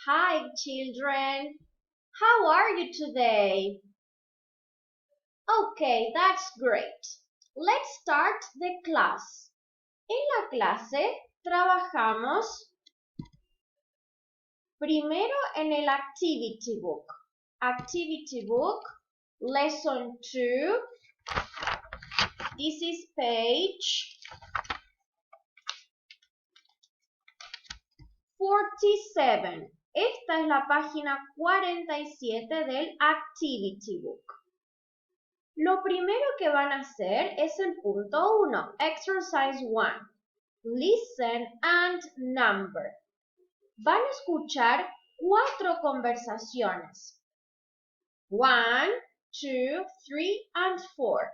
Hi, children. How are you today? Okay, that's great. Let's start the class. En la clase trabajamos primero en el activity book. Activity book, lesson 2. This is page 47. Esta es la página 47 del activity book. Lo primero que van a hacer es el punto 1, exercise 1. Listen and number. Van a escuchar 4 conversaciones. 1, 2, 3 and 4.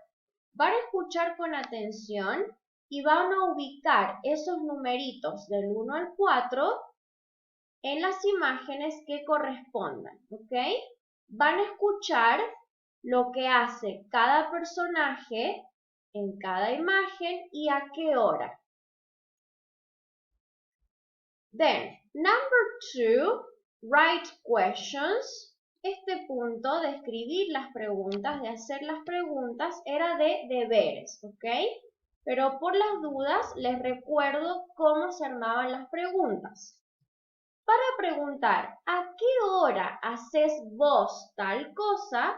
Van a escuchar con atención y van a ubicar esos numeritos del 1 al 4 en las imágenes que correspondan, ¿ok? Van a escuchar lo que hace cada personaje en cada imagen y a qué hora. Then, number 2, write questions. Este punto de escribir las preguntas, de hacer las preguntas, era de deberes, ¿ok? Pero por las dudas les recuerdo cómo se armaban las preguntas. Para preguntar ¿a qué hora haces vos tal cosa?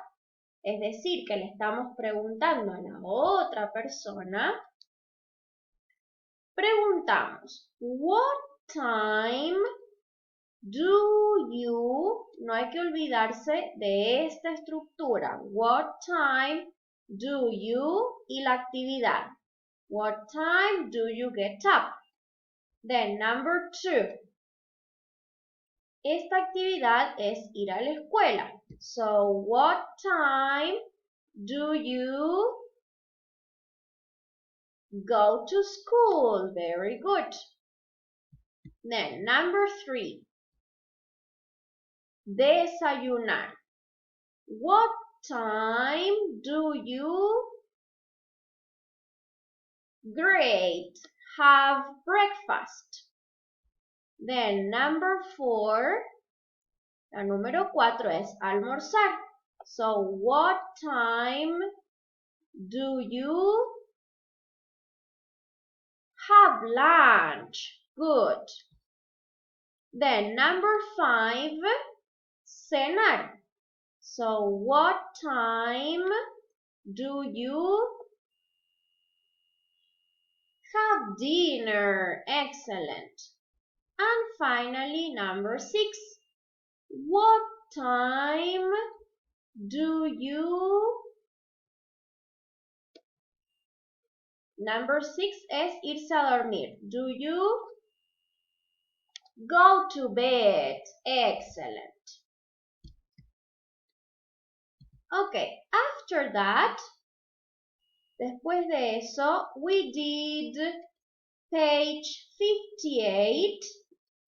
Es decir, que le estamos preguntando a la otra persona. Preguntamos what time do you, no hay que olvidarse de esta estructura. What time do you y la actividad. What time do you get up? Then number 2. Esta actividad es ir a la escuela. So, what time do you go to school? Very good. Then, number 3. Desayunar. What time do you great have breakfast? Then number 4, la número 4 es almorzar. So what time do you have lunch? Good. Then number 5, cenar. So what time do you have dinner? Excellent. And finally, number 6. What time do you... Number 6 es irse a dormir. Do you go to bed? Excellent. Okay, after that, después de eso, we did page 58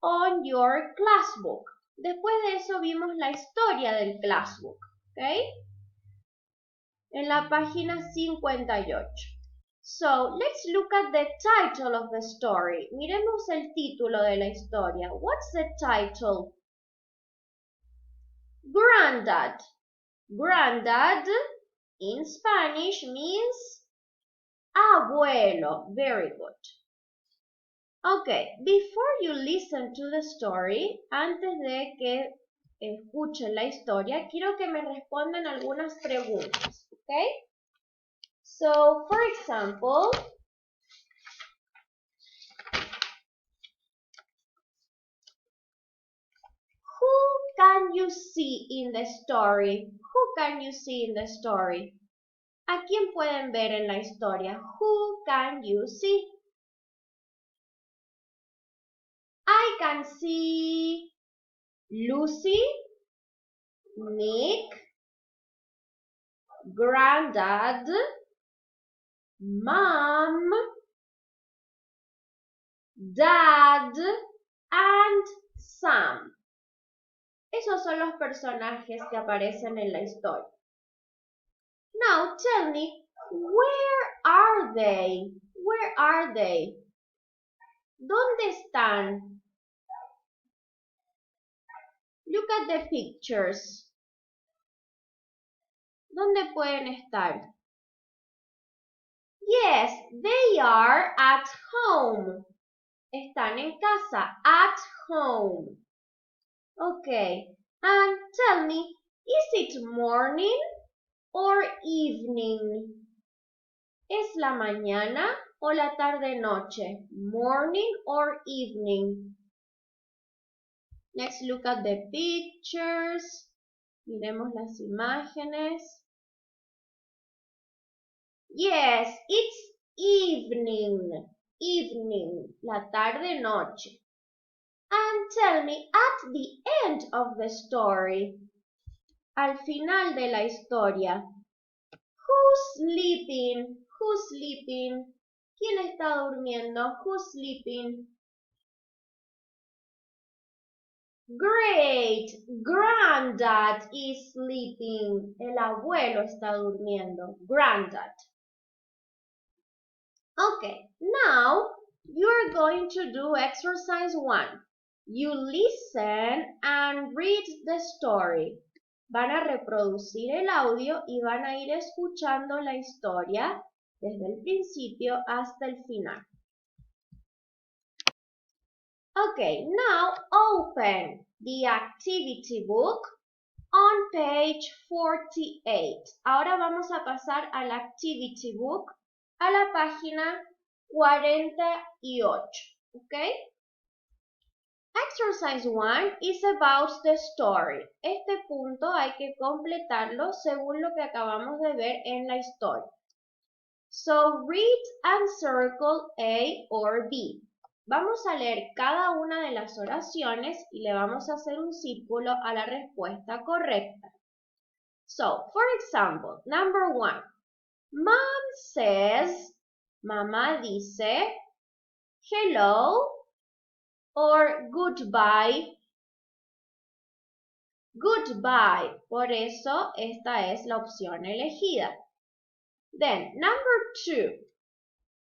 on your classbook. Después de eso vimos la historia del classbook, ¿ok? En la página 58. So, let's look at the title of the story. Miremos el título de la historia. What's the title? Granddad. Granddad in Spanish means abuelo. Very good. Okay, before you listen to the story, antes de que escuchen la historia, quiero que me respondan algunas preguntas, okay? So, for example, who can you see in the story? Who can you see in the story? ¿A quién pueden ver en la historia? Who can you see? I can see Lucy, Nick, Granddad, Mom, Dad, and Sam. Esos son los personajes que aparecen en la historia. Now tell me, where are they? Where are they? ¿Dónde están? Look at the pictures. ¿Dónde pueden estar? Yes, they are at home. Están en casa, at home. Okay, and tell me, is it morning or evening? ¿Es la mañana o la tarde-noche? Morning or evening? Let's look at the pictures. Miremos las imágenes. Yes, it's evening. Evening, la tarde-noche. And tell me, at the end of the story, al final de la historia, who's sleeping? Who's sleeping? ¿Quién está durmiendo? Who's sleeping? Great! Granddad is sleeping. El abuelo está durmiendo. Granddad. Okay, now you're going to do exercise 1. You listen and read the story. Van a reproducir el audio y van a ir escuchando la historia desde el principio hasta el final. Okay, now open the activity book on page 48. Ahora vamos a pasar al activity book a la página 48. Okay? Exercise 1 is about the story. Este punto hay que completarlo según lo que acabamos de ver en la historia. So read and circle A or B. Vamos a leer cada una de las oraciones y le vamos a hacer un círculo a la respuesta correcta. So, for example, number 1. Mom says, mamá dice, hello or goodbye. Goodbye. Por eso esta es la opción elegida. Then, number 2.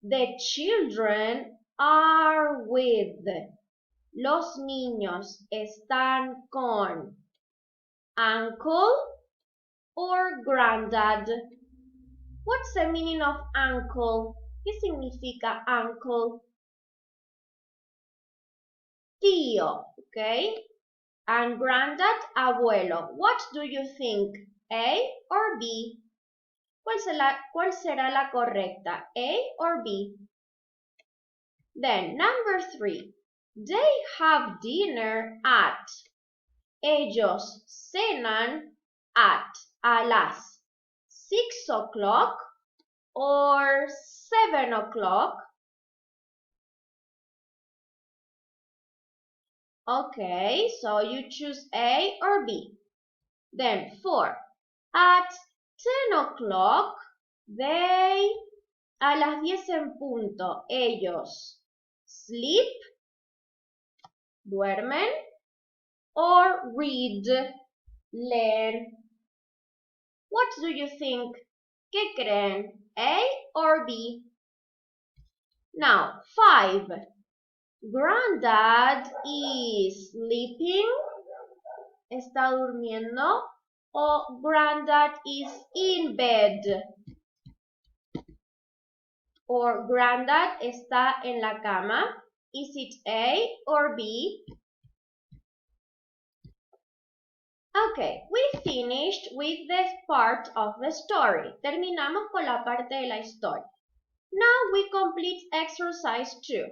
The children are with. Los niños están con uncle or granddad. What's the meaning of uncle? ¿Qué significa uncle? Tío, okay? And granddad, abuelo. What do you think? A or B? ¿Cuál será la correcta? A or B? Then, number 3. They have dinner at. Ellos cenan at, a las 6 o'clock or 7 o'clock. Okay, so you choose A or B. Then 4. At 10 o'clock, they, a las 10 en punto, ellos sleep, duermen, or read, leen. What do you think? ¿Qué creen? A or B? Now, 5. Granddad is sleeping. ¿Está durmiendo? O granddad is in bed. Or granddad está en la cama. Is it A or B? Okay, we finished with this part of the story. Terminamos con la parte de la historia. Now we complete exercise 2.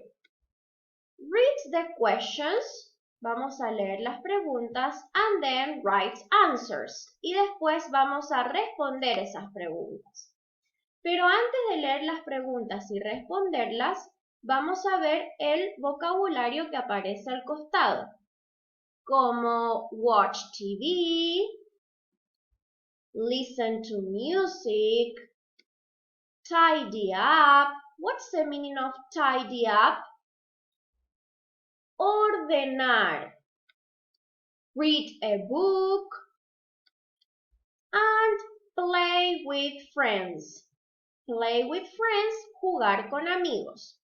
Read the questions. Vamos a leer las preguntas and then write answers. Y después vamos a responder esas preguntas. Pero antes de leer las preguntas y responderlas, vamos a ver el vocabulario que aparece al costado. Como watch TV, listen to music, tidy up. What's the meaning of tidy up? Ordenar. Read a book and play with friends. Play with friends, jugar con amigos.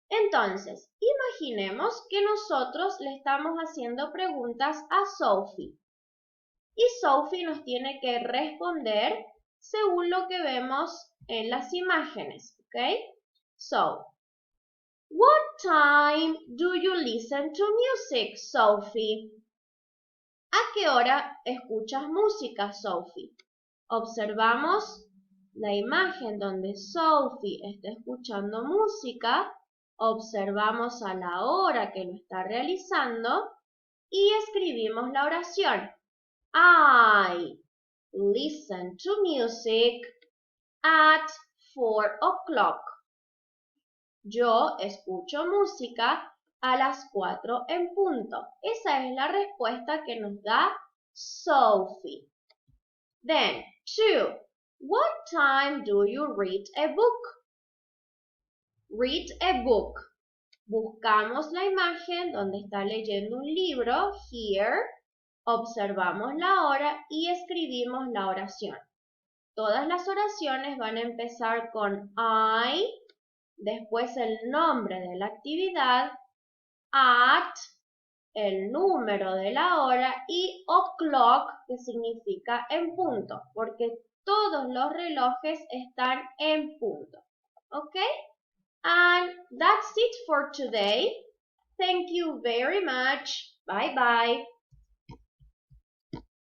Entonces, imaginemos que nosotros le estamos haciendo preguntas a Sophie. Y Sophie nos tiene que responder según lo que vemos en las imágenes, ¿ok? So, what time do you listen to music, Sophie? ¿A qué hora escuchas música, Sophie? Observamos la imagen donde Sophie está escuchando música, observamos a la hora que lo está realizando y escribimos la oración. I listen to music at 4 o'clock. Yo escucho música a las 4 en punto. Esa es la respuesta que nos da Sophie. Then, 2. What time do you read a book? Read a book. Buscamos la imagen donde está leyendo un libro, here. Observamos la hora y escribimos la oración. Todas las oraciones van a empezar con I, después el nombre de la actividad, at, el número de la hora y o'clock, que significa en punto, porque todos los relojes están en punto. Okay? And that's it for today. Thank you very much. Bye bye.